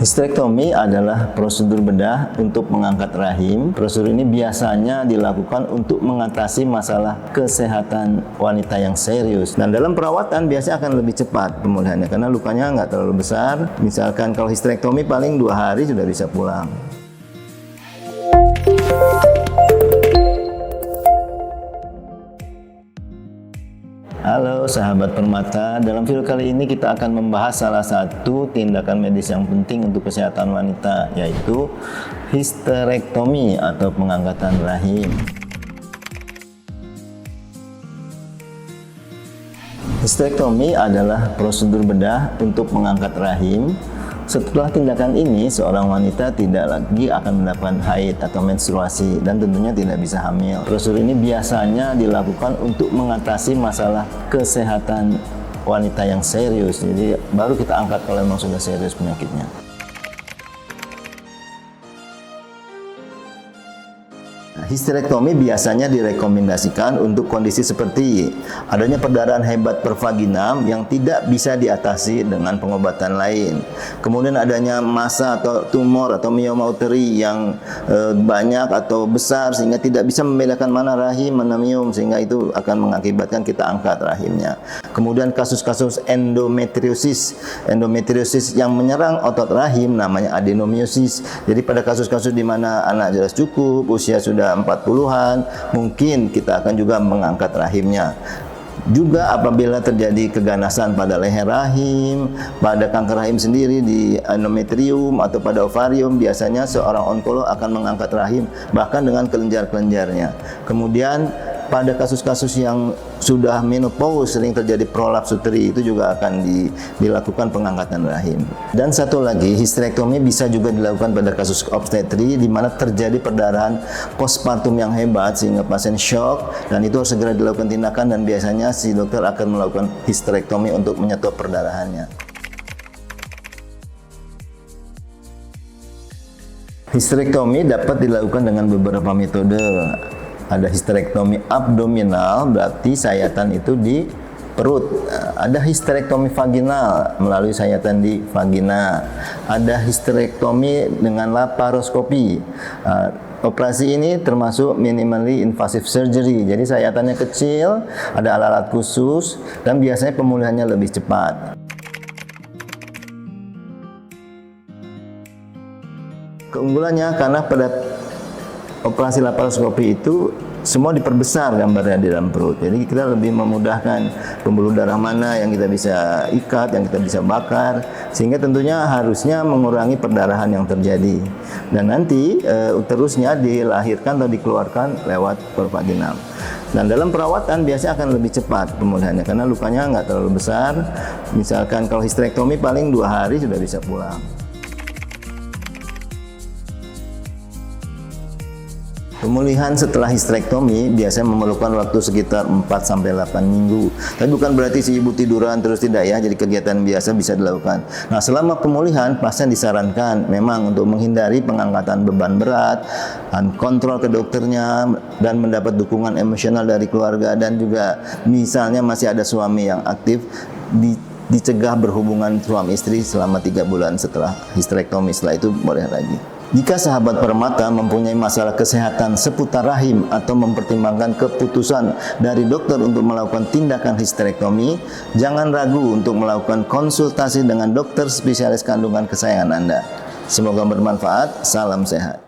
Histerektomi adalah prosedur bedah untuk mengangkat rahim. Prosedur ini biasanya dilakukan untuk mengatasi masalah kesehatan wanita yang serius. Dan dalam perawatan biasanya akan lebih cepat pemulihannya karena lukanya nggak terlalu besar. Misalkan kalau histerektomi paling 2 hari sudah bisa pulang. Halo sahabat permata, dalam video kali ini kita akan membahas salah satu tindakan medis yang penting untuk kesehatan wanita, yaitu histerektomi atau pengangkatan rahim. Histerektomi adalah prosedur bedah untuk mengangkat rahim. Setelah tindakan ini, seorang wanita tidak lagi akan mendapatkan haid atau menstruasi dan tentunya tidak bisa hamil. Prosedur ini biasanya dilakukan untuk mengatasi masalah kesehatan wanita yang serius. Jadi baru kita angkat kalau memang sudah serius penyakitnya. Histerektomi biasanya direkomendasikan untuk kondisi seperti adanya perdarahan hebat pervaginam yang tidak bisa diatasi dengan pengobatan lain. Kemudian adanya massa atau tumor atau mioma uteri yang banyak atau besar sehingga tidak bisa membedakan mana rahim, mana miom, sehingga itu akan mengakibatkan kita angkat rahimnya. Kemudian kasus-kasus endometriosis yang menyerang otot rahim namanya adenomiosis. Jadi pada kasus-kasus di mana anak jelas cukup, usia sudah 40-an, mungkin kita akan juga mengangkat rahimnya. Juga apabila terjadi keganasan pada leher rahim, pada kanker rahim sendiri di endometrium atau pada ovarium, biasanya seorang onkolog akan mengangkat rahim bahkan dengan kelenjar-kelenjarnya. Kemudian pada kasus-kasus yang sudah menopause, sering terjadi prolaps uteri, itu juga akan dilakukan pengangkatan rahim. Dan satu lagi, histerektomi bisa juga dilakukan pada kasus obstetri di mana terjadi perdarahan postpartum yang hebat sehingga pasien shock, dan itu harus segera dilakukan tindakan dan biasanya si dokter akan melakukan histerektomi untuk menyetop perdarahannya. Histerektomi dapat dilakukan dengan beberapa metode. Ada histerektomi abdominal, berarti sayatan itu di perut. Ada histerektomi vaginal melalui sayatan di vagina. Ada histerektomi dengan laparoskopi. Operasi ini termasuk minimally invasive surgery. Jadi sayatannya kecil, ada alat-alat khusus, dan biasanya pemulihannya lebih cepat. Keunggulannya karena pada operasi laparoskopi itu semua diperbesar gambarnya di dalam perut. Jadi kita lebih memudahkan pembuluh darah mana yang kita bisa ikat, yang kita bisa bakar, sehingga tentunya harusnya mengurangi perdarahan yang terjadi. Dan nanti uterusnya dilahirkan atau dikeluarkan lewat pervaginal. Dan dalam perawatan biasanya akan lebih cepat pemulihannya karena lukanya nggak terlalu besar. Misalkan kalau histerektomi paling 2 hari sudah bisa pulang. Pemulihan setelah histerektomi biasanya memerlukan waktu sekitar 4-8 minggu. Tapi bukan berarti si ibu tiduran terus, tidak ya. Jadi kegiatan biasa bisa dilakukan. Nah, selama pemulihan pasien disarankan memang untuk menghindari pengangkatan beban berat, kontrol ke dokternya, dan mendapat dukungan emosional dari keluarga, dan juga misalnya masih ada suami yang aktif, dicegah berhubungan suami istri selama 3 bulan setelah histerektomi. Setelah itu boleh lagi. Jika sahabat permata mempunyai masalah kesehatan seputar rahim atau mempertimbangkan keputusan dari dokter untuk melakukan tindakan histerektomi, jangan ragu untuk melakukan konsultasi dengan dokter spesialis kandungan kesayangan Anda. Semoga bermanfaat. Salam sehat.